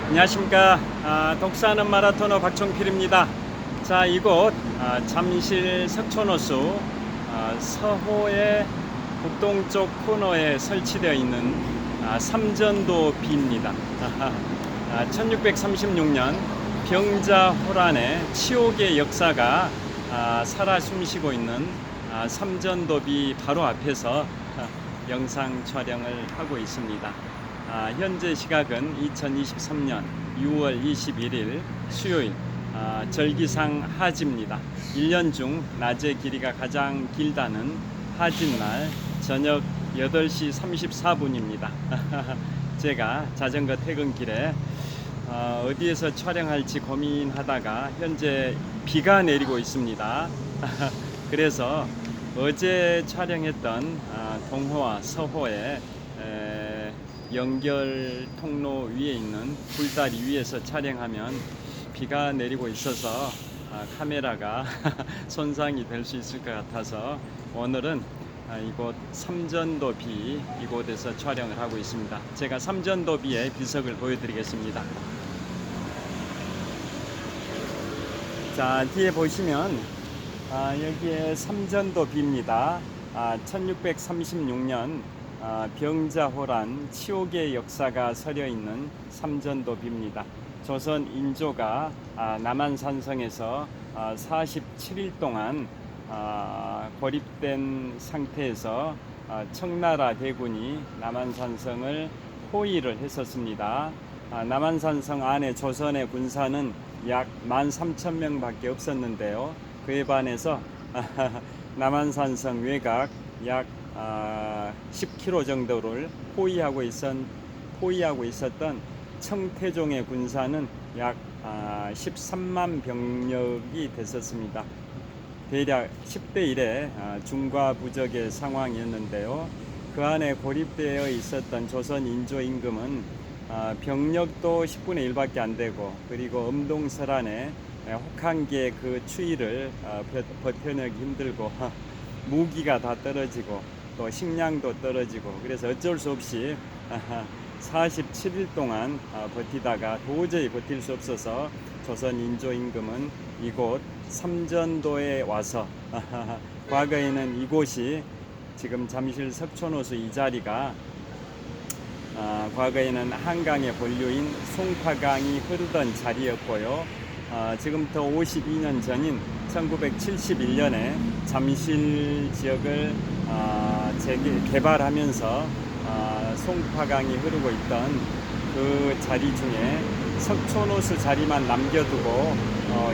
안녕하십니까. 독사하는 마라토너 박종필입니다. 자, 이곳 잠실 석촌호수 서호의 북동쪽 코너에 설치되어 있는 삼전도 비입니다. 1636년 병자호란의 치옥의 역사가 살아 숨쉬고 있는 삼전도비 바로 앞에서 영상 촬영을 하고 있습니다. 현재 시각은 2023년 6월 21일 수요일 절기상 하지입니다. 1년 중 낮의 길이가 가장 길다는 하지날 저녁 8시 34분입니다. 제가 자전거 퇴근길에 어디에서 촬영할지 고민하다가 현재 비가 내리고 있습니다. 그래서 어제 촬영했던 동호와 서호의 연결 통로 위에 있는 굴다리 위에서 촬영하면 비가 내리고 있어서 카메라가 손상이 될 수 있을 것 같아서 오늘은 이곳 삼전도비 이곳에서 촬영을 하고 있습니다. 제가 삼전도비의 비석을 보여드리겠습니다. 자, 뒤에 보시면 여기에 삼전도비입니다. 1636년 병자호란 치옥의 역사가 서려 있는 삼전도비입니다. 조선 인조가 남한산성에서 47일 동안 고립된 상태에서 청나라 대군이 남한산성을 포위를 했었습니다. 남한산성 안에 조선의 군사는 약 13,000명 밖에 없었는데요. 그에 반해서 남한산성 외곽 약 10km 정도를 포위하고 있었던 청태종의 군사는 약 13만 병력이 됐었습니다. 대략 10대 1의 중과부적의 상황이었는데요. 그 안에 고립되어 있었던 조선 인조 임금은 병력도 10분의 1밖에 안 되고, 그리고 엄동설안에 혹한기의 그 추위를 버텨내기 힘들고 무기가 다 떨어지고 또 식량도 떨어지고, 그래서 어쩔 수 없이 47일 동안 버티다가 도저히 버틸 수 없어서 조선 인조 임금은 이곳 삼전도에 와서 과거에는 이곳이 지금 잠실 석촌호수 이 자리가 과거에는 한강의 본류인 송파강이 흐르던 자리였고요. 지금부터 52년 전인 1971년에 잠실 지역을 재개발하면서 송파강이 흐르고 있던 그 자리 중에 석촌호수 자리만 남겨두고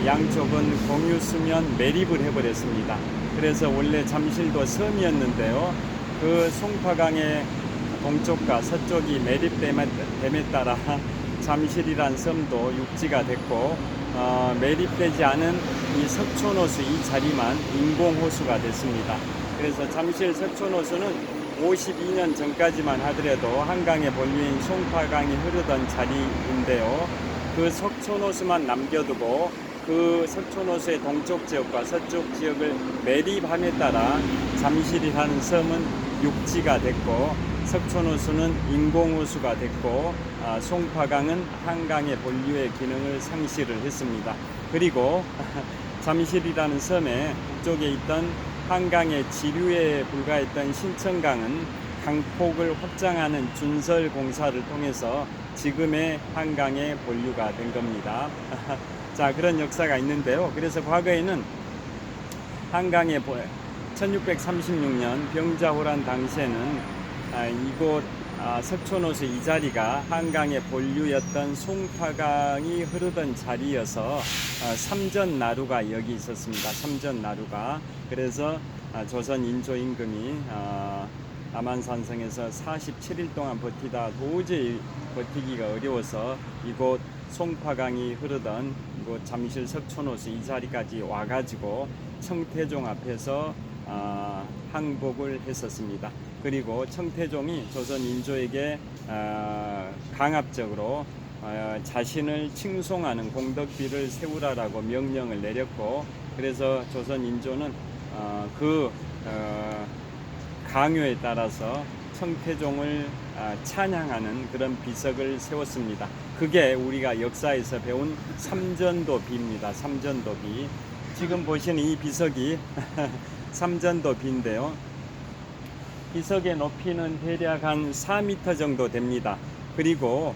양쪽은 공유수면 매립을 해버렸습니다. 그래서 원래 잠실도 섬이었는데요. 그 송파강의 동쪽과 서쪽이 매립됨에 따라 잠실이란 섬도 육지가 됐고, 매립되지 않은 이 석촌호수 이 자리만 인공호수가 됐습니다. 그래서 잠실 석촌호수는 52년 전까지만 하더라도 한강의 본류인 송파강이 흐르던 자리인데요. 그 석촌호수만 남겨두고 그 석촌호수의 동쪽 지역과 서쪽 지역을 매립함에 따라 잠실이라는 섬은 육지가 됐고, 석촌호수는 인공호수가 됐고, 송파강은 한강의 본류의 기능을 상실을 했습니다. 그리고 잠실이라는 섬의 북쪽에 있던 한강의 지류에 불과했던 신천강은 강폭을 확장하는 준설 공사를 통해서 지금의 한강의 본류가 된 겁니다. 자, 그런 역사가 있는데요. 그래서 과거에는 한강의 1636년 병자호란 당시에는 이곳 석촌호수 이 자리가 한강의 본류였던 송파강이 흐르던 자리여서 삼전나루가 여기 있었습니다. 삼전나루가. 그래서 조선 인조 임금이 남한산성에서 47일 동안 버티다 도저히 버티기가 어려워서 이곳 송파강이 흐르던 이곳 잠실 석촌호수 이 자리까지 와가지고 청태종 앞에서 항복을 했었습니다. 그리고 청태종이 조선 인조에게 강압적으로 자신을 칭송하는 공덕비를 세우라라고 명령을 내렸고, 그래서 조선 인조는 그 강요에 따라서 청태종을 찬양하는 그런 비석을 세웠습니다. 그게 우리가 역사에서 배운 삼전도비입니다. 삼전도비. 지금 보시는 이 비석이 삼전도비인데요. 비석의 높이는 대략 한 4m 정도 됩니다. 그리고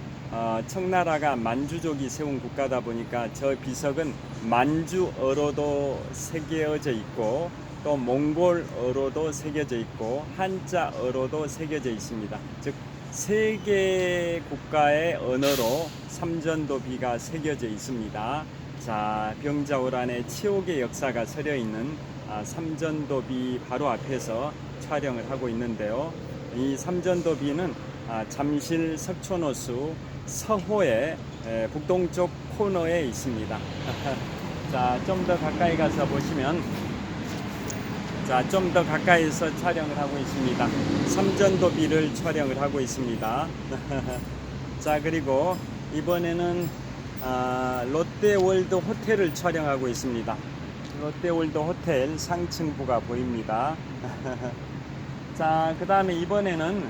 청나라가 만주족이 세운 국가다 보니까 저 비석은 만주어로도 새겨져 있고 또 몽골어로도 새겨져 있고 한자어로도 새겨져 있습니다. 즉 세 개 국가의 언어로 삼전도비가 새겨져 있습니다. 자, 병자호란의 치옥의 역사가 서려 있는 삼전도비 바로 앞에서 촬영을 하고 있는데요. 이 삼전도비는 잠실 석촌호수 서호의 북동쪽 코너에 있습니다. 자, 좀 더 가까이 가서 보시면, 자, 좀 더 가까이서 촬영을 하고 있습니다. 삼전도비를 촬영을 하고 있습니다. 자, 그리고 이번에는 롯데월드 호텔을 촬영하고 있습니다. 롯데월드 호텔 상층부가 보입니다. 자, 그 다음에 이번에는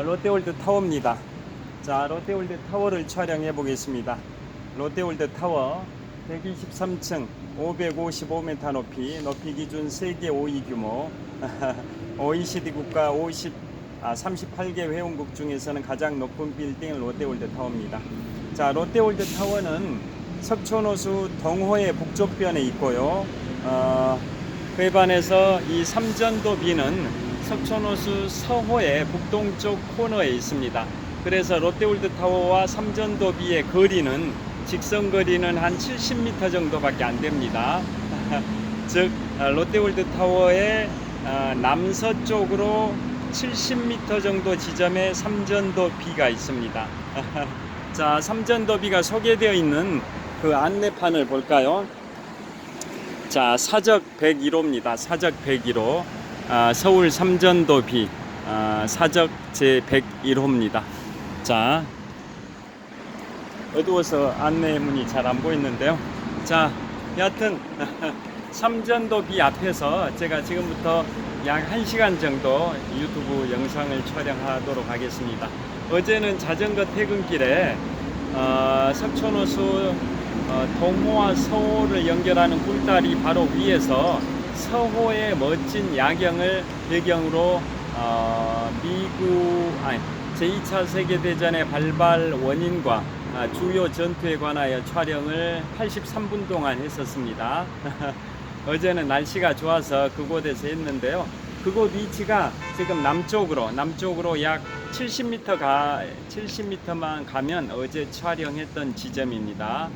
롯데월드 타워입니다. 자, 롯데월드 타워를 촬영해 보겠습니다. 롯데월드 타워 123층 555m 높이 기준 세계 5위 규모 OECD 국가 38개 회원국 중에서는 가장 높은 빌딩 롯데월드 타워입니다. 자, 롯데월드 타워는 석촌호수 동호의 북쪽변에 있고요. 그에 반해서 이 삼전도비는 석촌호수 서호의 북동쪽 코너에 있습니다. 그래서 롯데월드 타워와 삼전도비의 거리는 직선 거리는 한 70m 정도밖에 안 됩니다. 즉 롯데월드 타워의 남서쪽으로 70m 정도 지점에 삼전도비가 있습니다. 자, 삼전도비가 소개되어 있는 그 안내판을 볼까요? 자, 사적 101호입니다. 사적 101호. 서울 삼전도비 사적 제 101호입니다. 자, 어두워서 안내문이 잘 안 보이는데요. 자, 여하튼 삼전도비 앞에서 제가 지금부터 약 1시간 정도 유튜브 영상을 촬영하도록 하겠습니다. 어제는 자전거 퇴근길에 석촌호수 동호와 서호를 연결하는 굴다리 바로 위에서 서호의 멋진 야경을 배경으로 제2차 세계대전의 발발 원인과 주요 전투에 관하여 촬영을 83분 동안 했었습니다. 어제는 날씨가 좋아서 그곳에서 했는데요. 그곳 위치가 지금 남쪽으로 약 70m만 가면 어제 촬영했던 지점입니다.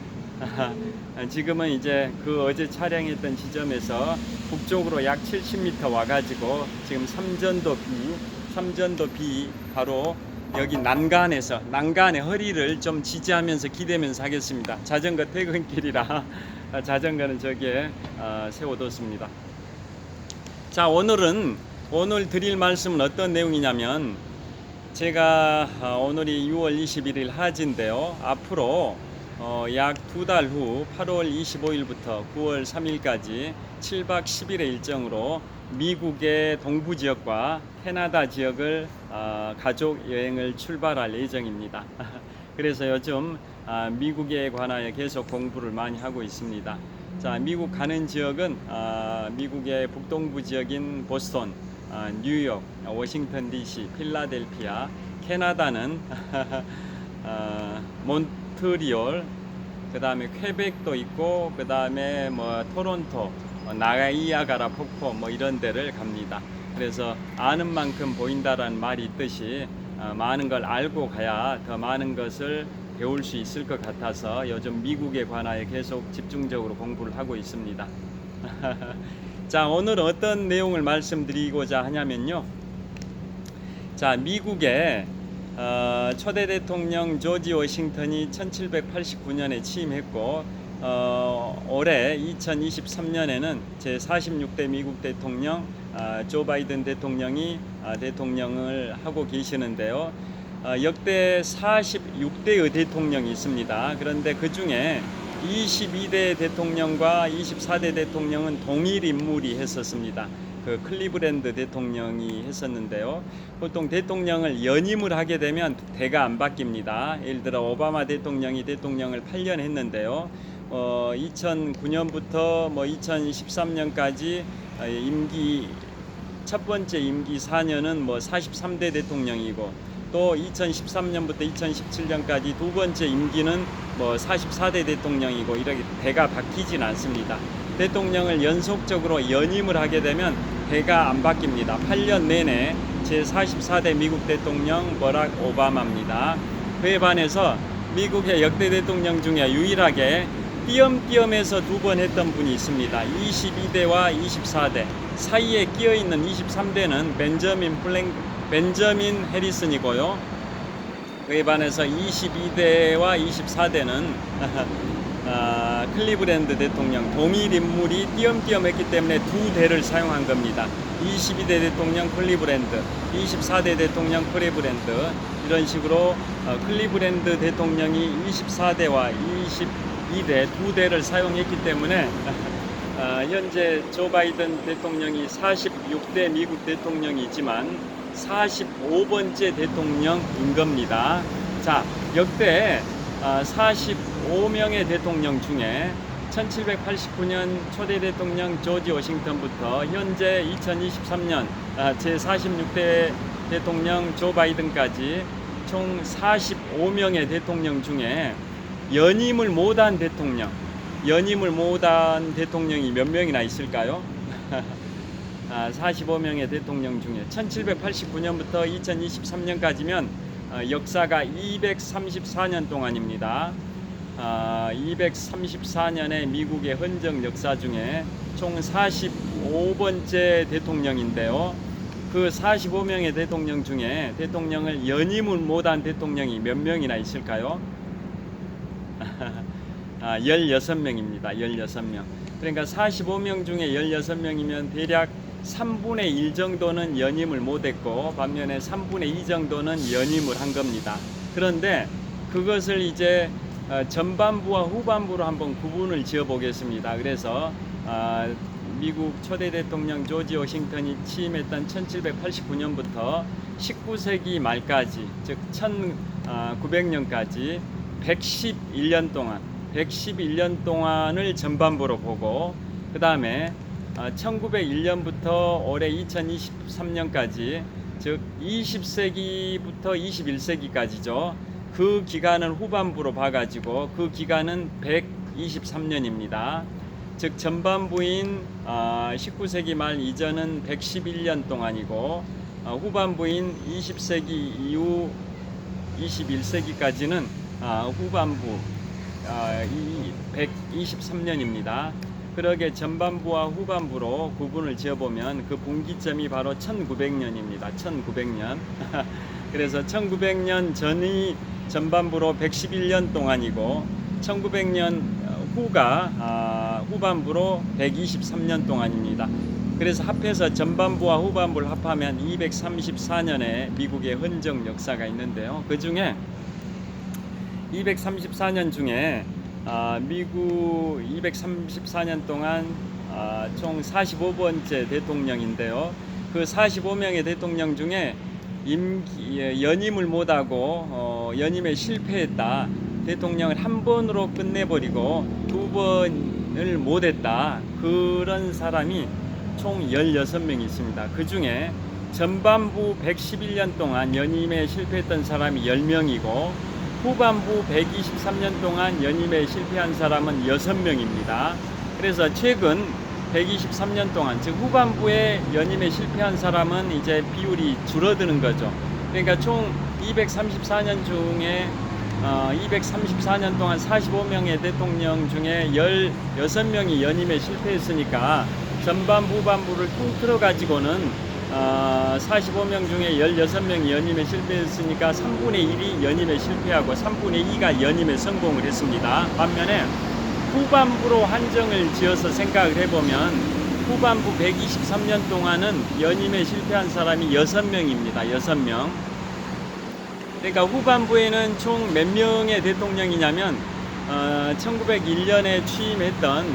지금은 이제 그 어제 촬영했던 지점에서 북쪽으로 약 70m 와가지고 지금 삼전도비 바로 여기 난간의 허리를 좀 지지하면서 기대면서 하겠습니다. 자전거 퇴근길이라 자전거는 저기에 세워뒀습니다. 자, 오늘 드릴 말씀은 어떤 내용이냐면, 제가 오늘이 6월 21일 하지인데요. 앞으로 약 2달 후 8월 25일부터 9월 3일까지 7박 10일의 일정으로 미국의 동부 지역과 캐나다 지역을 가족 여행을 출발할 예정입니다. 그래서 요즘 미국에 관하여 계속 공부를 많이 하고 있습니다. 자, 미국 가는 지역은 미국의 북동부 지역인 보스턴, 뉴욕, 워싱턴 DC, 필라델피아, 캐나다는 몬트리올, 그 다음에 퀘벡도 있고, 그 다음에 토론토, 나이아가라 폭포 이런 데를 갑니다. 그래서 아는 만큼 보인다라는 말이 있듯이 많은 걸 알고 가야 더 많은 것을 배울 수 있을 것 같아서 요즘 미국에 관하여 계속 집중적으로 공부를 하고 있습니다. 자, 오늘은 어떤 내용을 말씀드리고자 하냐면요. 자, 미국의 초대 대통령 조지 워싱턴이 1789년에 취임했고, 올해 2023년에는 제46대 미국 대통령 조 바이든 대통령이 대통령을 하고 계시는데요. 역대 46대의 대통령이 있습니다. 그런데 그 중에 22대 대통령과 24대 대통령은 동일 인물이 했었습니다. 그 클리브랜드 대통령이 했었는데요. 보통 대통령을 연임을 하게 되면 대가 안 바뀝니다. 예를 들어 오바마 대통령이 대통령을 8년 했는데요. 2009년부터 2013년까지 임기 첫 번째 임기 4년은 43대 대통령이고, 또 2013년부터 2017년까지 두 번째 임기는 44대 대통령이고, 이렇게 대가 바뀌진 않습니다. 대통령을 연속적으로 연임을 하게 되면 대가 안 바뀝니다. 8년 내내 제44대 미국 대통령 버락 오바마입니다. 그에 반해서 미국의 역대 대통령 중에 유일하게 띄엄띄엄해서 두 번 했던 분이 있습니다. 22대와 24대 사이에 끼어있는 23대는 벤저민 해리슨이고요. 그에 반해서 22대와 24대는 클리브랜드 대통령, 동일 인물이 띄엄띄엄 했기 때문에 두 대를 사용한 겁니다. 22대 대통령 클리브랜드, 24대 대통령 클리브랜드, 이런 식으로 클리브랜드 대통령이 24대와 22대 두 대를 사용했기 때문에 현재 조 바이든 대통령이 46대 미국 대통령이지만 45번째 대통령인 겁니다. 자, 역대 45명의 대통령 중에 1789년 초대 대통령 조지 워싱턴부터 현재 2023년 제46대 대통령 조 바이든까지 총 45명의 대통령 중에 연임을 못한 대통령이 몇 명이나 있을까요? 45명의 대통령 중에 1789년부터 2023년까지면 역사가 234년 동안입니다. 234년의 미국의 헌정 역사 중에 총 45번째 대통령인데요. 그 45명의 대통령 중에 대통령을 연임을 못한 대통령이 몇 명이나 있을까요? 16명입니다. 16명. 그러니까 45명 중에 16명이면 대략 3분의 1 정도는 연임을 못했고, 반면에 3분의 2 정도는 연임을 한 겁니다. 그런데 그것을 이제 전반부와 후반부로 한번 구분을 지어 보겠습니다. 그래서 미국 초대 대통령 조지 워싱턴이 취임했던 1789년부터 19세기 말까지, 즉 1900년까지 111년 동안을 전반부로 보고, 그 다음에 1901년부터 올해 2023년까지, 즉 20세기부터 21세기까지죠. 그 기간을 후반부로 봐가지고 그 기간은 123년입니다. 즉 전반부인 19세기 말 이전은 111년 동안이고, 후반부인 20세기 이후 21세기까지는 후반부 123년입니다. 그러게 전반부와 후반부로 구분을 지어보면 그 분기점이 바로 1900년입니다. 1900년. 그래서 1900년 전이 전반부로 111년 동안이고, 1900년 후가 후반부로 123년 동안입니다. 그래서 합해서 전반부와 후반부를 합하면 234년의 미국의 헌정 역사가 있는데요. 그 중에 234년 중에 미국 234년 동안 총 45번째 대통령인데요. 그 45명의 대통령 중에 연임을 못하고 연임에 실패했다, 대통령을 한 번으로 끝내버리고 두 번을 못했다, 그런 사람이 총 16명이 있습니다. 그 중에 전반부 111년 동안 연임에 실패했던 사람이 10명이고, 후반부 123년 동안 연임에 실패한 사람은 6명입니다. 그래서 최근 123년 동안, 즉 후반부에 연임에 실패한 사람은 이제 비율이 줄어드는 거죠. 그러니까 총 234년 중에 234년 동안 45명의 대통령 중에 16명이 연임에 실패했으니까 전반부 후반부를 통틀어 가지고는 45명 중에 16명이 연임에 실패했으니까 3분의 1이 연임에 실패하고 3분의 2가 연임에 성공을 했습니다. 반면에 후반부로 한정을 지어서 생각을 해보면 후반부 123년 동안은 연임에 실패한 사람이 6명입니다. 6명. 그러니까 후반부에는 총 몇 명의 대통령이냐면 1901년에 취임했던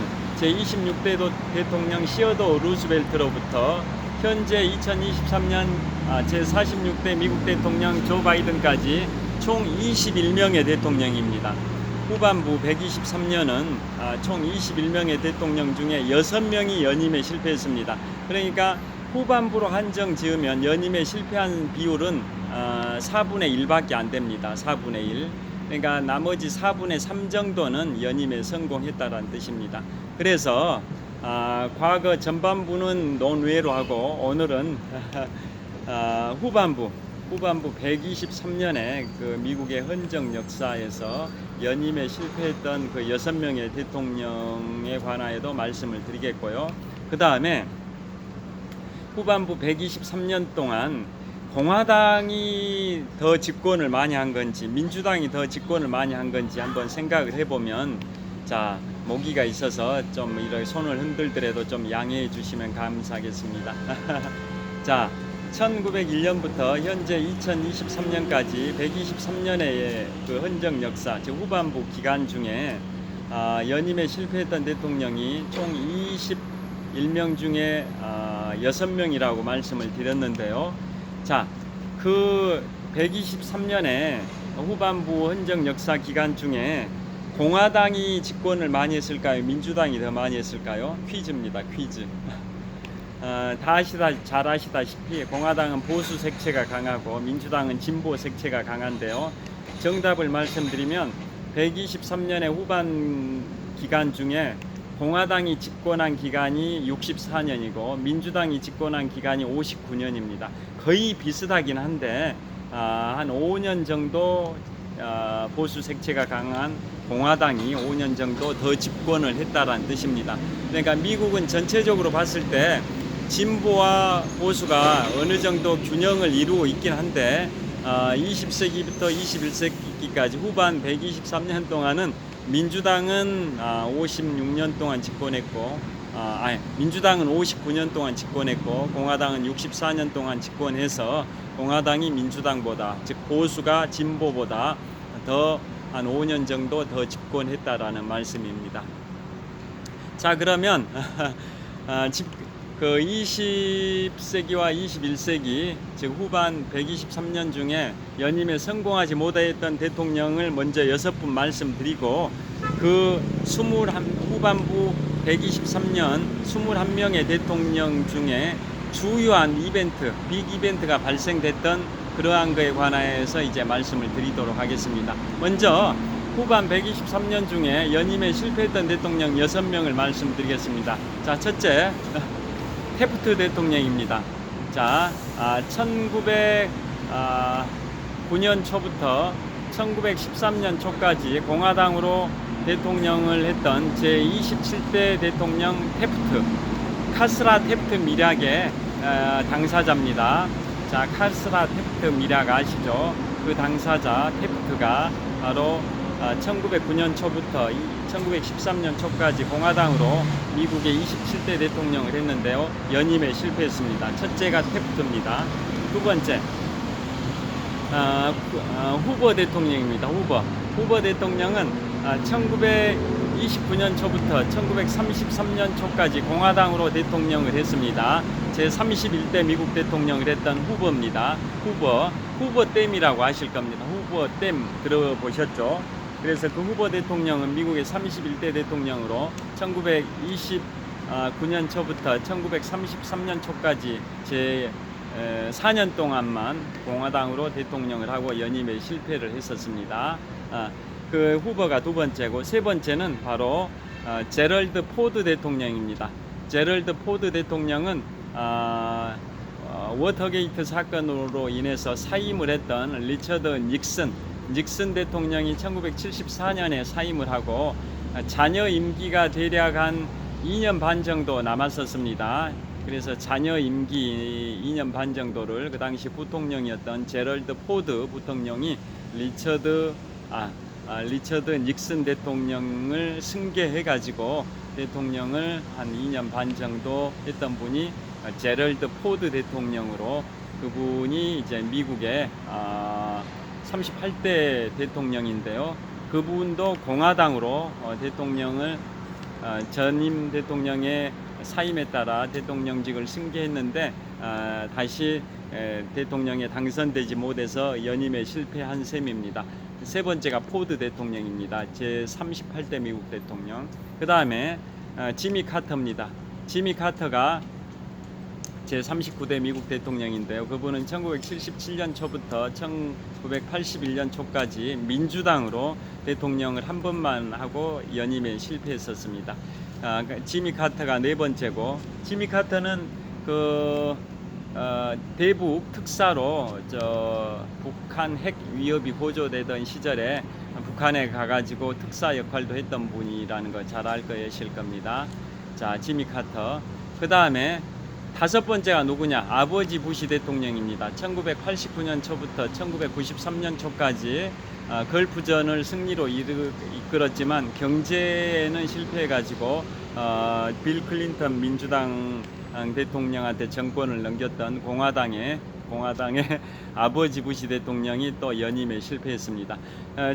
제26대 대통령 시어도 루즈벨트로부터 현재 2023년 제46대 미국 대통령 조 바이든까지 총 21명의 대통령입니다. 후반부 123년은 총 21명의 대통령 중에 6명이 연임에 실패했습니다. 그러니까 후반부로 한정 지으면 연임에 실패한 비율은 4분의 1밖에 안 됩니다. 4분의 1. 그러니까 나머지 4분의 3 정도는 연임에 성공했다는 뜻입니다. 그래서 과거 전반부는 논외로 하고 오늘은 후반부 123년에 그 미국의 헌정 역사에서 연임에 실패했던 그 6명의 대통령에 관하여도 말씀을 드리겠고요. 그 다음에 후반부 123년 동안 공화당이 더 집권을 많이 한 건지 민주당이 더 집권을 많이 한 건지 한번 생각을 해보면, 자, 모기가 있어서 좀 이렇게 손을 흔들더라도 좀 양해해 주시면 감사하겠습니다. 자, 1901년부터 현재 2023년까지 123년의 그 헌정 역사, 즉 후반부 기간 중에 연임에 실패했던 대통령이 총 21명 중에 6명이라고 말씀을 드렸는데요. 자, 그 123년에 후반부 헌정 역사 기간 중에 공화당이 집권을 많이 했을까요? 민주당이 더 많이 했을까요? 퀴즈입니다. 퀴즈. 잘 아시다시피 공화당은 보수 색채가 강하고 민주당은 진보 색채가 강한데요. 정답을 말씀드리면 123년의 후반 기간 중에 공화당이 집권한 기간이 64년이고 민주당이 집권한 기간이 59년입니다. 거의 비슷하긴 한데 한 5년 정도 보수 색채가 강한 공화당이 5년 정도 더 집권을 했다라는 뜻입니다. 그러니까 미국은 전체적으로 봤을 때 진보와 보수가 어느 정도 균형을 이루고 있긴 한데 20세기부터 21세기까지 후반 123년 동안은 민주당은 56년 동안 집권했고 민주당은 59년 동안 집권했고 공화당은 64년 동안 집권해서 공화당이 민주당보다, 즉 보수가 진보보다 더 한 5년 정도 더 집권했다라는 말씀입니다. 자, 그러면 그 20세기와 21세기 즉 후반 123년 중에 연임에 성공하지 못했던 대통령을 먼저 6분 말씀드리고 그 후반부 123년 21명의 대통령 중에 주요한 이벤트, 빅 이벤트가 발생됐던 그러한 것에 관하여서 이제 말씀을 드리도록 하겠습니다. 먼저 후반 123년 중에 연임에 실패했던 대통령 6명을 말씀드리겠습니다. 자, 첫째 태프트 대통령입니다. 자, 1909년 초부터 1913년 초까지 공화당으로 대통령을 했던 제27대 대통령 태프트, 카스라 태프트 밀약의 당사자입니다. 자, 카스라 태프트 밀약 아시죠? 그 당사자 태프트가 바로 1909년 초부터 1913년 초까지 공화당으로 미국의 27대 대통령을 했는데요. 연임에 실패했습니다. 첫째가 태프트입니다. 두 번째, 후보 대통령입니다. 후보 대통령은 1929년 초부터 1933년 초까지 공화당으로 대통령을 했습니다. 제31대 미국 대통령을 했던 후보입니다. 후보댐이라고 아실 겁니다. 후보댐 들어보셨죠? 그래서 그 후보 대통령은 미국의 31대 대통령으로 1929년 초부터 1933년 초까지 제 4년 동안만 공화당으로 대통령을 하고 연임에 실패를 했었습니다. 그 후보가 두 번째고, 세 번째는 바로 제럴드 포드 대통령입니다. 제럴드 포드 대통령은 워터게이트 사건으로 인해서 사임을 했던 리처드 닉슨 대통령이 1974년에 사임을 하고 자녀 임기가 대략 한 2년 반 정도 남았었습니다. 그래서 자녀 임기 2년 반 정도를 그 당시 부통령이었던 제럴드 포드 부통령이 리처드 닉슨 대통령을 승계해 가지고 대통령을 한 2년 반 정도 했던 분이 제럴드 포드 대통령으로, 그분이 이제 미국의 38대 대통령인데요. 그분도 공화당으로 대통령을 전임 대통령의 사임에 따라 대통령직을 승계했는데 다시 대통령에 당선되지 못해서 연임에 실패한 셈입니다. 세 번째가 포드 대통령입니다. 제 38대 미국 대통령. 그 다음에 지미 카터입니다. 지미 카터가 제 39대 미국 대통령인데요. 그분은 1977년 초부터 1981년 초까지 민주당으로 대통령을 한 번만 하고 연임에 실패했었습니다. 지미 카터가 네 번째고, 지미 카터는 대북 특사로 북한 핵 위협이 고조되던 시절에 북한에 가가지고 특사 역할도 했던 분이라는 거 잘 알 거실 겁니다. 자, 지미 카터. 그 다음에 다섯 번째가 누구냐? 아버지 부시 대통령입니다. 1989년 초부터 1993년 초까지 걸프전을 승리로 이끌었지만 경제에는 실패해가지고 빌 클린턴 민주당 대통령한테 정권을 넘겼던 공화당의 아버지 부시 대통령이 또 연임에 실패했습니다.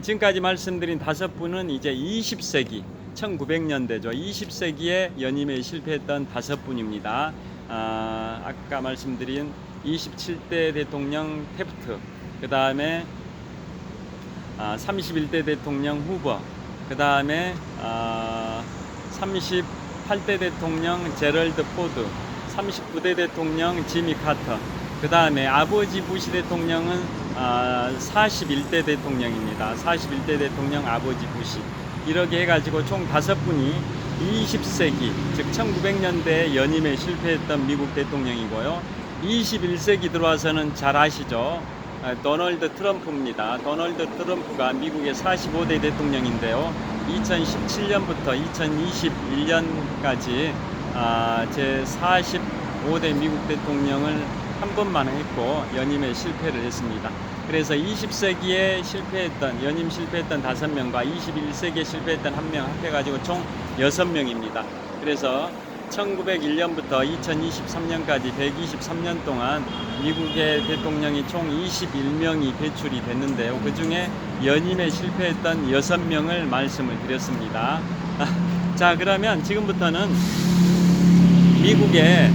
지금까지 말씀드린 다섯 분은 이제 20세기 1900년대죠. 20세기에 연임에 실패했던 다섯 분입니다. 아까 말씀드린 27대 대통령 태프트, 그 다음에 31대 대통령 후버, 그 다음에 38대 대통령 제럴드 포드, 39대 대통령 지미 카터, 그 다음에 아버지 부시 대통령은 41대 대통령입니다. 41대 대통령 아버지 부시. 이렇게 해가지고 총 다섯 분이 20세기 즉 1900년대에 연임에 실패했던 미국 대통령이고요. 21세기 들어와서는 잘 아시죠? 도널드 트럼프입니다. 도널드 트럼프가 미국의 45대 대통령인데요. 2017년부터 2021년까지 제 45대 미국 대통령을 한 번만 했고 연임에 실패를 했습니다. 그래서 20세기에 연임 실패했던 5명과 21세기에 실패했던 1명 합해가지고 총 6명입니다. 그래서 1901년부터 2023년까지 123년 동안 미국의 대통령이 총 21명이 배출이 됐는데요. 그 중에 연임에 실패했던 6명을 말씀을 드렸습니다. 자, 그러면 지금부터는 미국의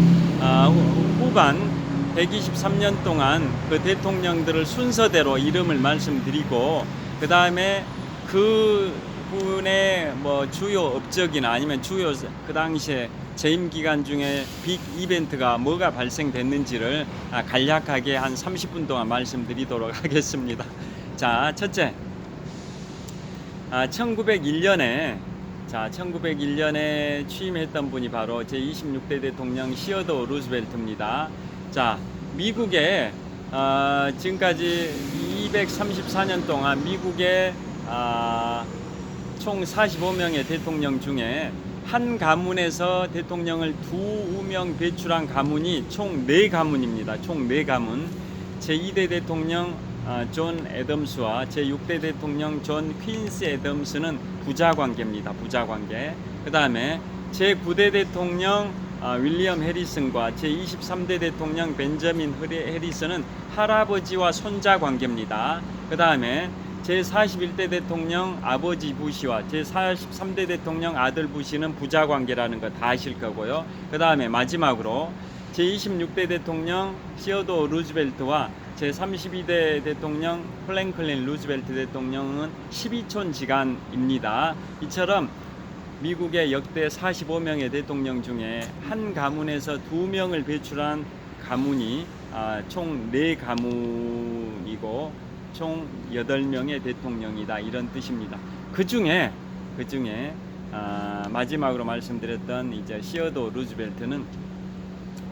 후반 123년 동안 그 대통령들을 순서대로 이름을 말씀드리고, 그 다음에 그 분의 주요 업적이나 아니면 주요 그 당시에 재임 기간 중에 빅 이벤트가 뭐가 발생됐는지를 간략하게 한 30분 동안 말씀드리도록 하겠습니다. 자, 첫째, 1901년에 취임했던 분이 바로 제26대 대통령 시어도 루즈벨트입니다. 자, 미국의 지금까지 234년 동안 미국의 총 45명의 대통령 중에 한 가문에서 대통령을 2명 배출한 가문이 총 4가문입니다. 총 4가문. 제2대 대통령 존 애덤스와 제6대 대통령 존 퀸시 애덤스는 부자관계입니다. 부자관계. 그 다음에 제9대 대통령 윌리엄 해리슨과 제23대 대통령 벤저민 해리슨은 할아버지와 손자 관계입니다. 그 다음에 제41대 대통령 아버지 부시와 제43대 대통령 아들 부시는 부자 관계라는 거 다 아실 거고요. 그 다음에 마지막으로 제26대 대통령 시어도 루즈벨트와 제32대 대통령 프랭클린 루즈벨트 대통령은 12촌 지간입니다. 이처럼 미국의 역대 45명의 대통령 중에 한 가문에서 2명을 배출한 가문이 총 4가문이고 총 8명의 대통령이다, 이런 뜻입니다. 그 중에 마지막으로 말씀드렸던 이제 시어도 루즈벨트는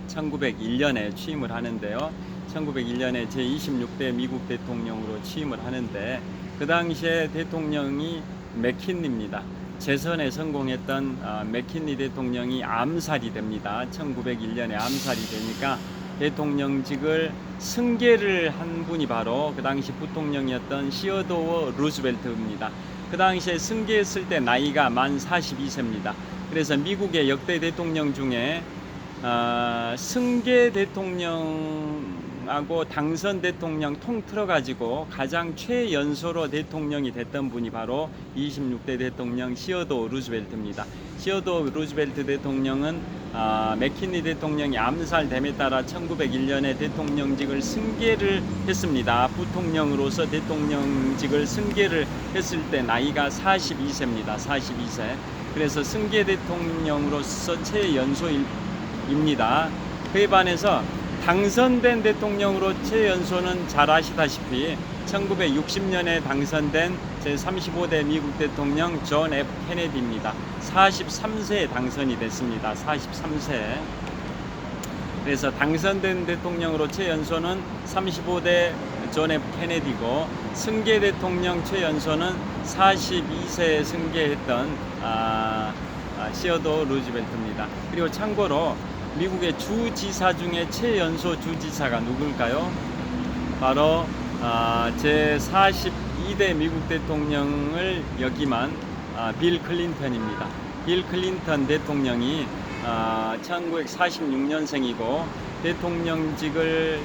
1901년에 취임을 하는데요. 1901년에 제26대 미국 대통령으로 취임을 하는데, 그 당시에 대통령이 맥킨리입니다. 재선에 성공했던 맥킨리 대통령이 암살이 됩니다. 1901년에 암살이 되니까 대통령직을 승계를 한 분이 바로 그 당시 부통령이었던 시어도어 루즈벨트입니다. 그 당시에 승계했을 때 나이가 만 42세입니다. 그래서 미국의 역대 대통령 중에 승계 대통령 대통령하고 당선 대통령 통틀어 가지고 가장 최연소로 대통령이 됐던 분이 바로 26대 대통령 시어도 루즈벨트입니다. 시어도 루즈벨트 대통령은 맥킨리 대통령이 암살됨에 따라 1901년에 대통령직을 승계를 했습니다. 부통령으로서 대통령직을 승계를 했을 때 나이가 42세입니다. 42세. 그래서 승계 대통령으로서 최연소입니다. 그에 반해서 당선된 대통령으로 최연소는 잘 아시다시피 1960년에 당선된 제35대 미국 대통령 존 F 케네디입니다. 43세에 당선이 됐습니다. 43세. 그래서 당선된 대통령으로 최연소는 35대 존 F 케네디고 승계 대통령 최연소는 42세에 승계했던 시어도 루즈벨트입니다. 그리고 참고로 미국의 주지사 중에 최연소 주지사가 누굴까요? 바로 제42대 미국 대통령을 역임한 빌 클린턴입니다. 빌 클린턴 대통령이 1946년생이고 대통령직을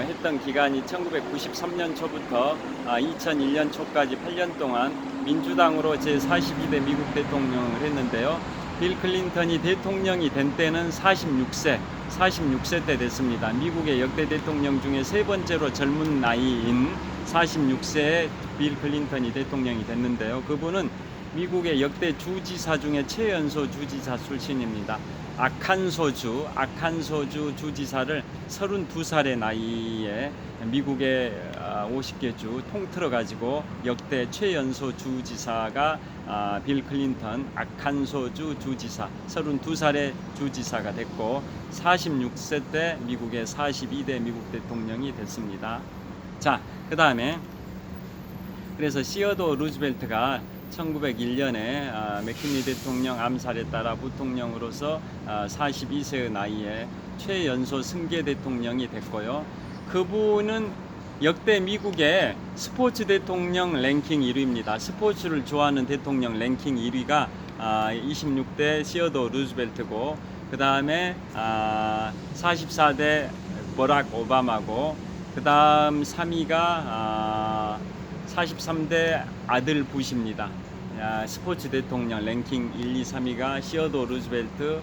했던 기간이 1993년 초부터 2001년 초까지 8년 동안 민주당으로 제42대 미국 대통령을 했는데요. 빌 클린턴이 대통령이 된 때는 46세 때 됐습니다. 미국의 역대 대통령 중에 세 번째로 젊은 나이인 46세에 빌 클린턴이 대통령이 됐는데요. 그분은 미국의 역대 주지사 중에 최연소 주지사 출신입니다. 아칸소주 주지사를 32살의 나이에 미국의 50개 주 통틀어 가지고 역대 최연소 주지사가 빌 클린턴 아칸소주 주지사 32살의 주지사가 됐고 46세 때 미국의 42대 미국 대통령이 됐습니다. 자, 그 다음에 그래서 시어도 루즈벨트가 1901년에 맥킨리 대통령 암살에 따라 부통령으로서 42세의 나이에 최연소 승계 대통령이 됐고요. 그분은 역대 미국의 스포츠 대통령 랭킹 1위입니다. 스포츠를 좋아하는 대통령 랭킹 1위가 26대 시어도 루즈벨트고 그 다음에 44대 버락 오바마고 그 다음 3위가 43대 아들 부시입니다. 스포츠 대통령 랭킹 1, 2, 3위가 시어도 루즈벨트,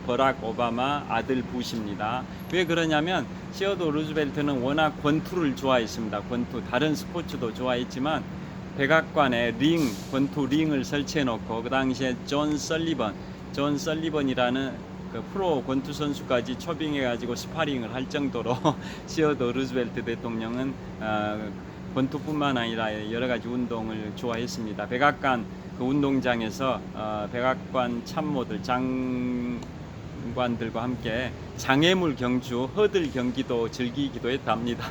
버락 오바마, 아들 부시입니다. 왜 그러냐면 시어도 루즈벨트는 워낙 권투를 좋아했습니다. 권투, 다른 스포츠도 좋아했지만 백악관에 권투 링을 설치해 놓고 그 당시에 존 설리번이라는 그 프로 권투 선수까지 초빙해 가지고 스파링을 할 정도로 시어도 루즈벨트 대통령은 권투뿐만 아니라 여러 가지 운동을 좋아했습니다. 백악관 그 운동장에서 백악관 참모들 장관들과 함께 장애물 경주, 허들 경기도 즐기기도 했답니다.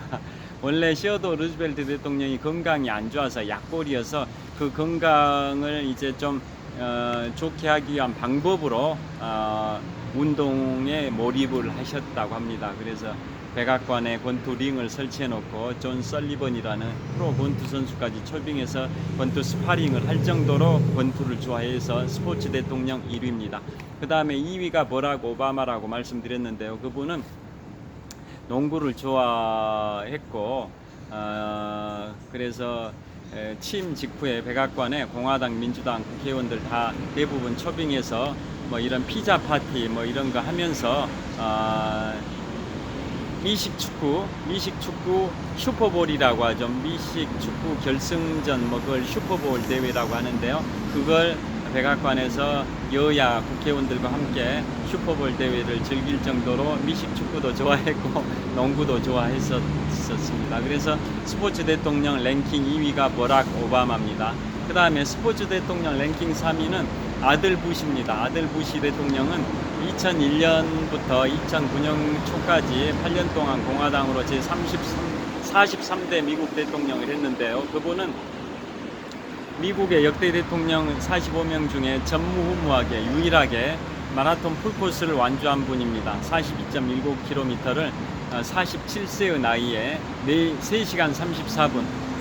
원래 시어도 루즈벨트 대통령이 건강이 안 좋아서 약골이어서 그 건강을 이제 좀 좋게 하기 위한 방법으로 운동에 몰입을 하셨다고 합니다. 그래서 백악관에 권투 링을 설치해 놓고 존 설리번이라는 프로 권투 선수까지 초빙해서 권투 스파링을 할 정도로 권투를 좋아해서 스포츠 대통령 1위입니다. 그 다음에 2위가 버락 오바마라고 말씀드렸는데요. 그분은 농구를 좋아했고 그래서 취임 직후에 백악관에 공화당, 민주당 국회의원들 다 대부분 초빙해서 뭐 이런 피자 파티 뭐 이런 거 하면서 미식축구 슈퍼볼이라고 하죠. 미식축구 결승전 뭐 그걸 슈퍼볼 대회라고 하는데요. 그걸 백악관에서 여야 국회의원들과 함께 슈퍼볼 대회를 즐길 정도로 미식축구도 좋아했고 농구도 좋아했었습니다. 그래서 스포츠 대통령 랭킹 2위가 버락 오바마입니다. 그 다음에 스포츠 대통령 랭킹 3위는 아들 부시입니다. 아들 부시 대통령은 2001년부터 2009년 초까지 8년 동안 공화당으로 제43대 미국 대통령을 했는데요. 그분은 미국의 역대 대통령 45명 중에 전무후무하게 유일하게 마라톤 풀코스를 완주한 분입니다. 42.19km를 47세의 나이에 3시간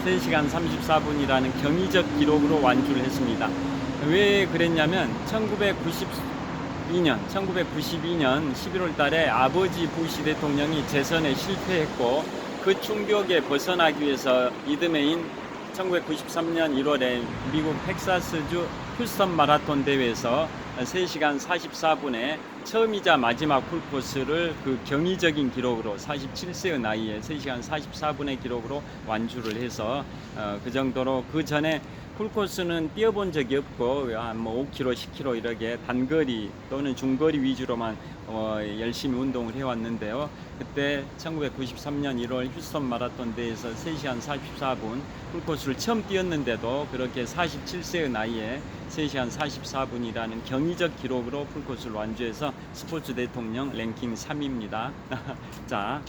34분이라는 경이적 기록으로 완주를 했습니다. 왜 그랬냐면 1992년 11월 달에 아버지 부시 대통령이 재선에 실패했고 그 충격에 벗어나기 위해서 이듬해인 1993년 1월에 미국 텍사스주 휴스턴 마라톤 대회에서 3시간 44분에 처음이자 마지막 풀코스를 그 경이적인 기록으로 47세의 나이에 3시간 44분의 기록으로 완주를 해서 그 정도로 그 전에 풀코스는 뛰어본 적이 없고 뭐 5km, 10km 이렇게 단거리 또는 중거리 위주로만 열심히 운동을 해왔는데요. 그때 1993년 1월 휴스턴 마라톤 대회에서 3시간 44분 풀코스를 처음 뛰었는데도 그렇게 47세의 나이에 3시간 44분이라는 경이적 기록으로 풀코스를 완주해서 스포츠 대통령 랭킹 3위입니다. 자,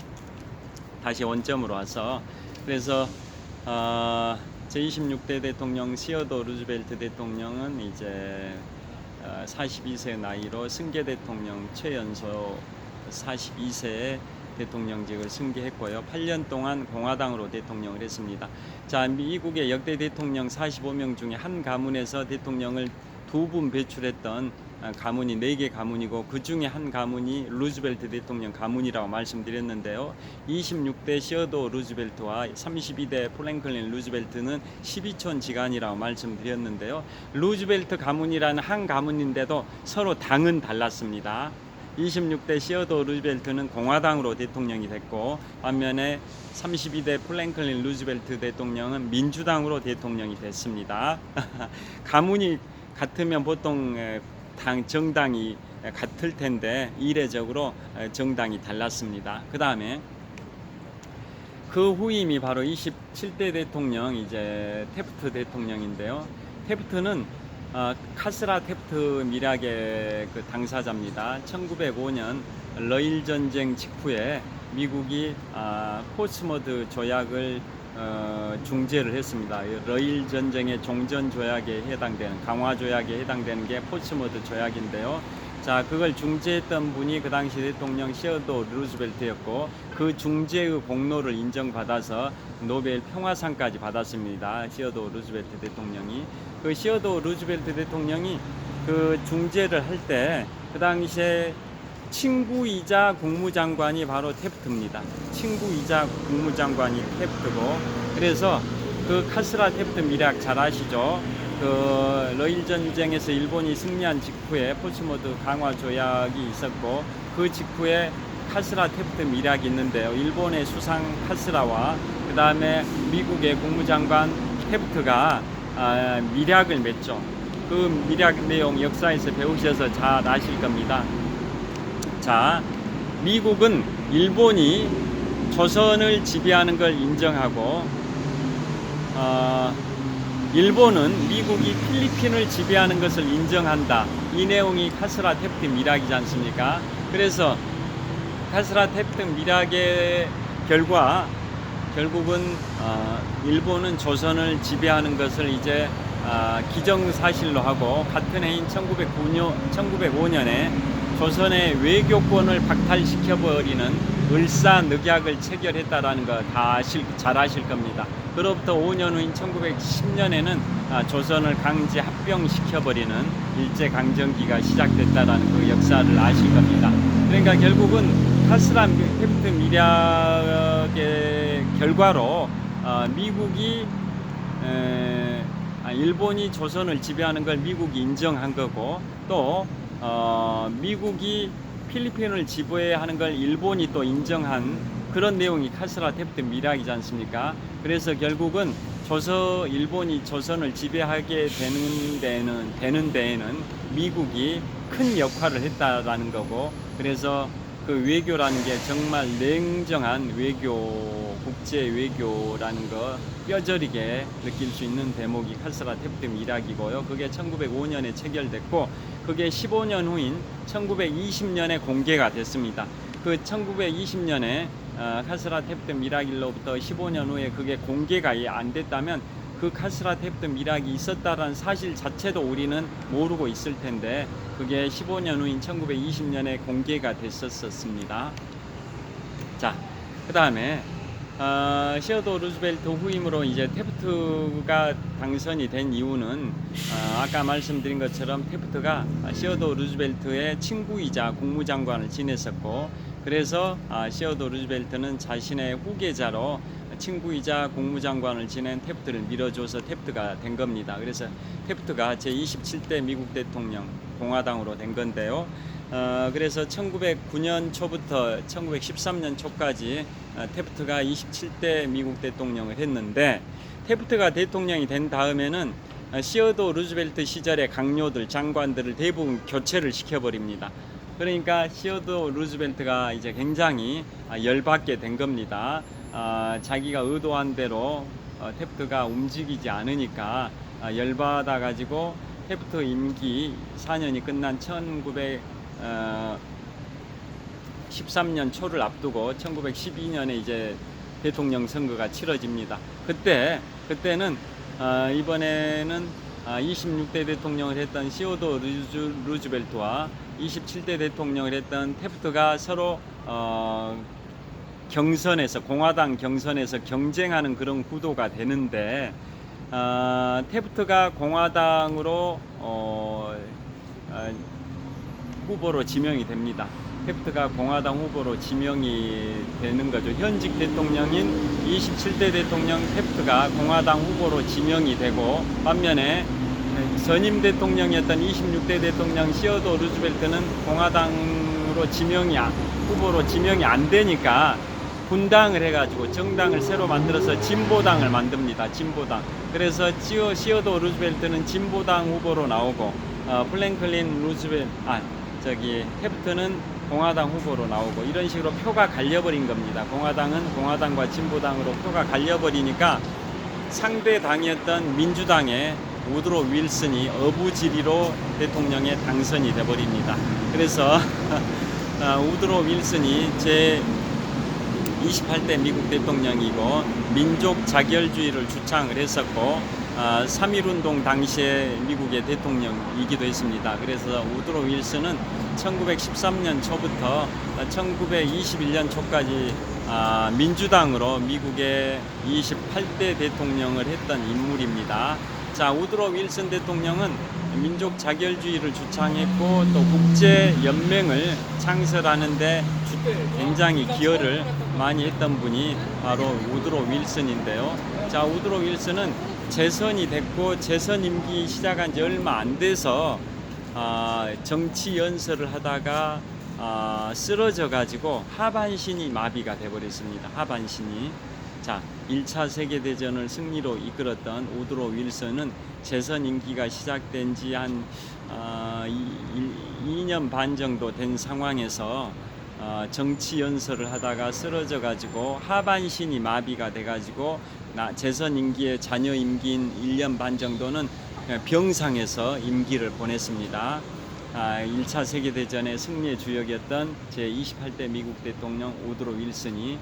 다시 원점으로 와서 그래서 제26대 대통령 시어도 루즈벨트 대통령은 이제 42세 나이로 승계 대통령 최연소 42세에 대통령직을 승계했고요. 8년 동안 공화당으로 대통령을 했습니다. 자, 미국의 역대 대통령 45명 중에 한 가문에서 대통령을 2분 배출했던 가문이 4개 가문이고 그 중에 한 가문이 루즈벨트 대통령 가문이라고 말씀드렸는데요. 26대 시어도 루즈벨트와 32대 프랭클린 루즈벨트는 12촌 지간이라고 말씀드렸는데요. 루즈벨트 가문이라는 한 가문인데도 서로 당은 달랐습니다. 26대 시어도 루즈벨트는 공화당으로 대통령이 됐고 반면에 32대 프랭클린 루즈벨트 대통령은 민주당으로 대통령이 됐습니다. 가문이 같으면 보통 정당이 같을 텐데 이례적으로 정당이 달랐습니다. 그 다음에 그 후임이 바로 27대 대통령 이제 태프트 대통령인데요. 태프트는 카스라 태프트 밀약의 그 당사자입니다. 1905년 러일 전쟁 직후에 미국이 포츠머드 조약을 중재를 했습니다. 러일 전쟁의 종전 조약에 해당되는 강화 조약에 해당되는 게 포츠머드 조약인데요. 자, 그걸 중재했던 분이 그 당시 대통령 시어도 루즈벨트였고 그 중재의 공로를 인정받아서 노벨 평화상까지 받았습니다. 시어도 루즈벨트 대통령이 그 시어도 루즈벨트 대통령이 그 중재를 할 때 그 당시에 친구이자 국무장관이 바로 태프트입니다. 친구이자 국무장관이 태프트고 그래서 그 카스라 태프트 밀약 잘 아시죠? 그 러일 전쟁에서 일본이 승리한 직후에 포츠모드 강화 조약이 있었고 그 직후에 카스라 태프트 밀약이 있는데요. 일본의 수상 카스라와 그 다음에 미국의 국무장관 태프트가 밀약을 맺죠. 그 밀약 내용 역사에서 배우셔서 잘 아실 겁니다. 자, 미국은 일본이 조선을 지배하는 걸 인정하고 일본은 미국이 필리핀을 지배하는 것을 인정한다. 이 내용이 카스라 태프트 밀약이지 않습니까? 그래서 카스라 태프트 밀약의 결과 결국은 일본은 조선을 지배하는 것을 이제 기정사실로 하고 같은 해인 1905년에 조선의 외교권을 박탈시켜버리는 을사늑약을 체결했다라는 거 다 잘 아실 겁니다. 그로부터 5년 후인 1910년에는 조선을 강제 합병시켜버리는 일제강점기가 시작됐다라는 그 역사를 아실 겁니다. 그러니까 결국은 카스라 태프트 밀약의 결과로 미국이 일본이 조선을 지배하는 걸 미국이 인정한 거고 또 미국이 필리핀을 지배하는 걸 일본이 또 인정한 그런 내용이 카스라 태프트 밀약이지 않습니까? 그래서 결국은 일본이 조선을 지배하게 되는 데에는 미국이 큰 역할을 했다라는 거고 그래서 그 외교라는 게 정말 냉정한 국제 외교라는 거 뼈저리게 느낄 수 있는 대목이 카스라 태프트 밀약이고요. 그게 1905년에 체결됐고 그게 15년 후인 1920년에 공개가 됐습니다. 그 1920년에 카스라 태프트 밀약일로부터 15년 후에 그게 공개가 안 됐다면 그 카스라 태프트 밀약이 있었다라는 사실 자체도 우리는 모르고 있을 텐데 그게 15년 후인 1920년에 공개가 됐었습니다. 자, 그 다음에 시어도 루즈벨트 후임으로 이제 태프트가 당선이 된 이유는 아까 말씀드린 것처럼 태프트가 시어도 루즈벨트의 친구이자 국무장관을 지냈었고, 그래서 시어도 루즈벨트는 자신의 후계자로 친구이자 국무장관을 지낸 태프트를 밀어줘서 태프트가 된 겁니다. 그래서 태프트가 제27대 미국 대통령 공화당으로 된 건데요. 그래서 1909년 초부터 1913년 초까지 태프트가 27대 미국 대통령을 했는데, 태프트가 대통령이 된 다음에는 시어도 루즈벨트 시절의 강요들, 장관들을 대부분 교체를 시켜버립니다. 그러니까 시어도 루즈벨트가 이제 굉장히 열받게 된 겁니다. 자기가 의도한 대로 태프트가 움직이지 않으니까 열받아 가지고 태프트 임기 4년이 끝난 1913년 초를 앞두고 1912년에 이제 대통령 선거가 치러집니다. 그때는 이번에는 26대 대통령을 했던 시어도 루즈벨트와 27대 대통령을 했던 태프트가 서로 경선에서, 공화당 경선에서 경쟁하는 그런 구도가 되는데, 태프트가 공화당으로 후보로 지명이 됩니다. 태프트가 공화당 후보로 지명이 되는 거죠. 현직 대통령인 27대 대통령 태프트가 공화당 후보로 지명이 되고, 반면에 전임 대통령이었던 26대 대통령 시어도 루즈벨트는 공화당으로 후보로 지명이 안 되니까 분당을 해가지고 정당을 새로 만들어서 진보당을 만듭니다. 진보당. 그래서 시어도 루즈벨트는 진보당 후보로 나오고, 태프트는 공화당 후보로 나오고, 이런 식으로 표가 갈려버린 겁니다. 공화당은 공화당과 진보당으로 표가 갈려버리니까 상대 당이었던 민주당의 우드로 윌슨이 어부지리로 대통령에 당선이 돼버립니다. 그래서 우드로 윌슨이 제28대 미국 대통령이고, 민족 자결주의를 주창을 했었고, 3.1운동 당시에 미국의 대통령이기도 했습니다. 그래서 우드로 윌슨은 1913년 초부터 1921년 초까지 민주당으로 미국의 28대 대통령을 했던 인물입니다. 자, 우드로 윌슨 대통령은 민족 자결주의를 주창했고, 또 국제 연맹을 창설하는데 굉장히 기여를 많이 했던 분이 바로 우드로 윌슨인데요. 자, 우드로 윌슨은 재선이 됐고, 재선 임기 시작한 지 얼마 안 돼서 정치 연설을 하다가 쓰러져 가지고 하반신이 마비가 돼 버렸습니다. 하반신이. 자, 1차 세계대전을 승리로 이끌었던 우드로 윌슨은 재선 임기가 시작된 지 한 2년 반 정도 된 상황에서 정치 연설을 하다가 쓰러져 가지고 하반신이 마비가 돼 가지고 재선 임기의 잔여 임기인 1년 반 정도는 병상에서 임기를 보냈습니다. 1차 세계대전의 승리의 주역이었던 제28대 미국 대통령 우드로 윌슨이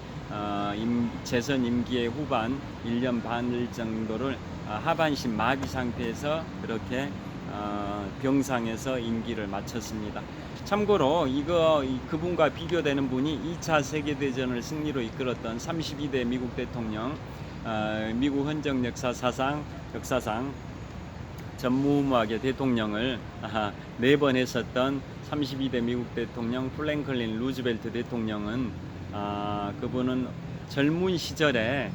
재선 임기의 후반 1년 반 정도를 하반신 마비 상태에서 그렇게 병상에서 임기를 마쳤습니다. 참고로 그분과 비교되는 분이 2차 세계대전을 승리로 이끌었던 32대 미국 대통령, 미국 헌정 역사상 전무후무하게 대통령을 4번 했었던 32대 미국 대통령 프랭클린 루즈벨트 대통령은 그분은 젊은 시절에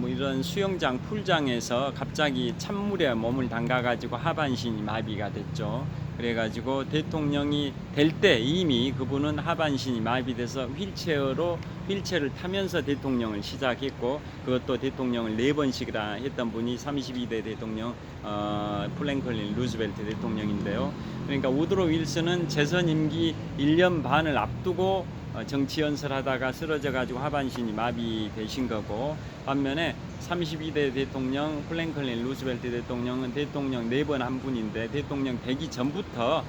이런 수영장 풀장에서 갑자기 찬물에 몸을 담가가지고 하반신이 마비가 됐죠. 그래가지고 대통령이 될 때 이미 그분은 하반신이 마비돼서 휠체어를 타면서 대통령을 시작했고, 그것도 대통령을 4번씩이나 했던 분이 32대 대통령 프랭클린 루즈벨트 대통령인데요. 그러니까 우드로 윌슨은 재선 임기 1년 반을 앞두고 정치 연설하다가 쓰러져 가지고 하반신이 마비되신 거고, 반면에 32대 대통령 프랭클린 루즈벨트 대통령은 대통령 4번 한 분인데, 대통령 되기 전부터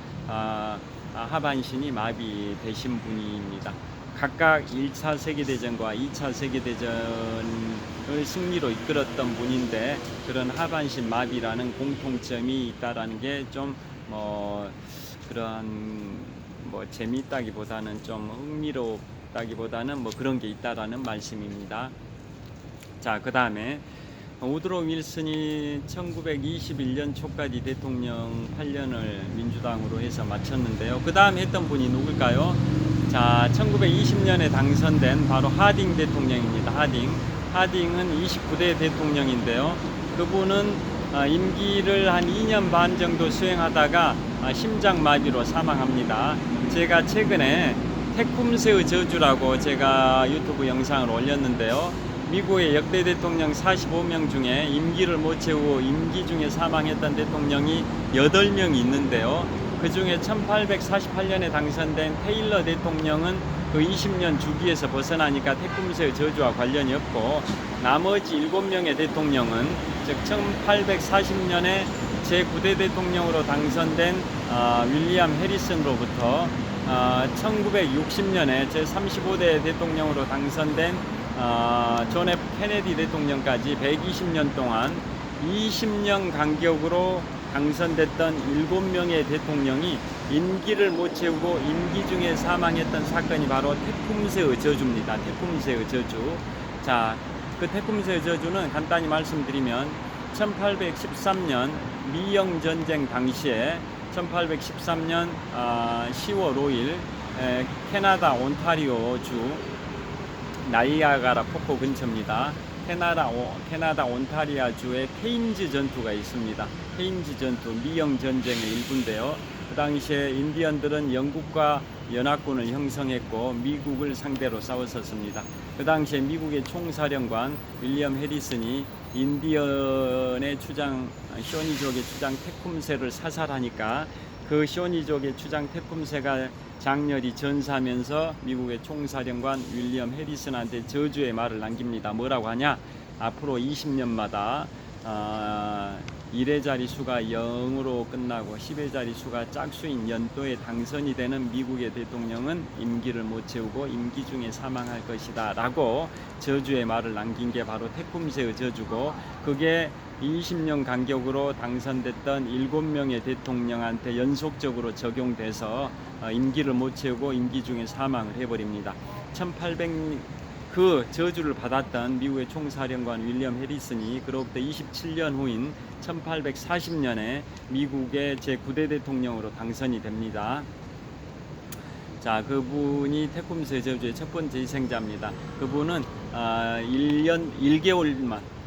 하반신이 마비되신 분입니다. 각각 1차 세계대전과 2차 세계대전을 승리로 이끌었던 분인데, 그런 하반신 마비라는 공통점이 있다라는 게 좀 그러한 재미있다기보다는 좀 흥미롭다기보다는 그런 게 있다라는 말씀입니다. 자, 그 다음에 우드로 윌슨이 1921년 초까지 대통령 8년을 민주당으로 해서 마쳤는데요. 그 다음 했던 분이 누굴까요? 자, 1920년에 당선된 바로 하딩 대통령입니다. 하딩은 29대 대통령인데요. 그분은 임기를 한 2년 반 정도 수행하다가 심장마비로 사망합니다. 제가 최근에 테쿰스의 저주라고 제가 유튜브 영상을 올렸는데요. 미국의 역대 대통령 45명 중에 임기를 못 채우고 임기 중에 사망했던 대통령이 8명이 있는데요. 그 중에 1848년에 당선된 테일러 대통령은 그 20년 주기에서 벗어나니까 테쿰스의 저주와 관련이 없고, 나머지 7명의 대통령은 즉 1840년에 제9대 대통령으로 당선된 윌리엄 해리슨으로부터 1960년에 제35대 대통령으로 당선된 존 F 케네디 대통령까지 120년 동안 20년 간격으로 당선됐던 7명의 대통령이 임기를 못 채우고 임기 중에 사망했던 사건이 바로 테쿰스의 저주입니다. 테쿰스의 저주. 자, 그 테쿰스의 저주는 간단히 말씀드리면 1813년 미영 전쟁 당시에 1813년 10월 5일 캐나다 온타리오주 나이아가라 폭포 근처입니다. 캐나다 온타리아주의 케인즈 전투가 있습니다. 케인즈 전투, 미영 전쟁의 일부인데요. 그 당시에 인디언들은 영국과 연합군을 형성했고 미국을 상대로 싸웠었습니다. 그 당시에 미국의 총사령관 윌리엄 해리슨이 인디언의 주장, 쇼니족의 주장 테쿰세를 사살하니까 그 쇼니족의 주장 테쿰세가 장렬히 전사하면서 미국의 총사령관 윌리엄 해리슨한테 저주의 말을 남깁니다. 뭐라고 하냐? 앞으로 20년마다 1의 자리수가 0으로 끝나고 10의 자리수가 짝수인 연도에 당선이 되는 미국의 대통령은 임기를 못 채우고 임기 중에 사망할 것이다 라고 저주의 말을 남긴 게 바로 테쿰스의 저주고, 그게 20년 간격으로 당선됐던 7명의 대통령한테 연속적으로 적용돼서 임기를 못 채우고 임기 중에 사망을 해버립니다. 그 저주를 받았던 미국의 총사령관 윌리엄 해리슨이 그로부터 27년 후인 1840년에 미국의 제9대 대통령으로 당선이 됩니다. 자, 그분이 테쿰스의 저주의 첫 번째 희생자입니다. 그분은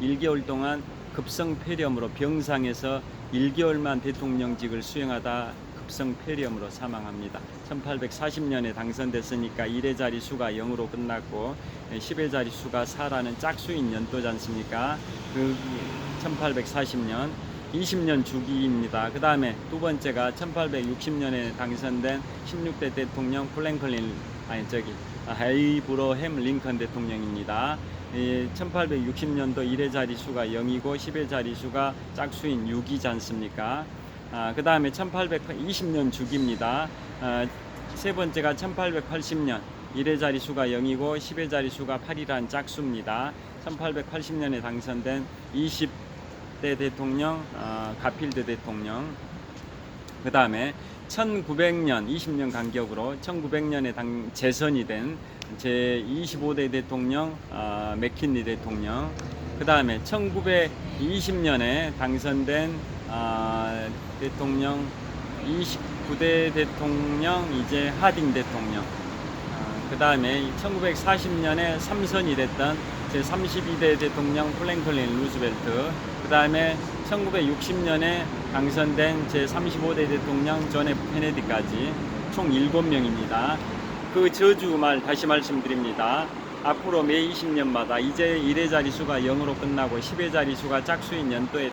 1개월 동안 급성폐렴으로 병상에서 1개월만 대통령직을 수행하다 급성폐렴으로 사망합니다. 1840년에 당선됐으니까 1의 자리수가 0으로 끝났고 10의 자리수가 4라는 짝수인 연도지 않습니까? 그 1840년 20년 주기입니다. 그 다음에 두 번째가 1860년에 당선된 16대 대통령 에이브러햄 링컨 대통령입니다. 1860년도 1의 자리수가 0이고 10의 자리수가 짝수인 6이지 않습니까? 그 다음에 1820년 주기입니다. 세 번째가 1880년 1의 자리수가 0이고 10의 자리수가 8이라는 짝수입니다. 1880년에 당선된 20대 대통령 가필드 대통령. 그 다음에 1900년 20년 간격으로 1900년에 재선이 된 제25대 대통령 맥킨리 대통령. 그 다음에 1920년에 당선된 대통령 29대 대통령 이제 하딩 대통령. 그 다음에 1940년에 3선이 됐던 제32대 대통령 프랭클린 루즈벨트. 그 다음에 1960년에 당선된 제35대 대통령 존 F 케네디까지 총 7명입니다. 그 저주 말 다시 말씀드립니다. 앞으로 매 20년마다 이제 1의 자리수가 0으로 끝나고 10의 자리수가 짝수인 연도에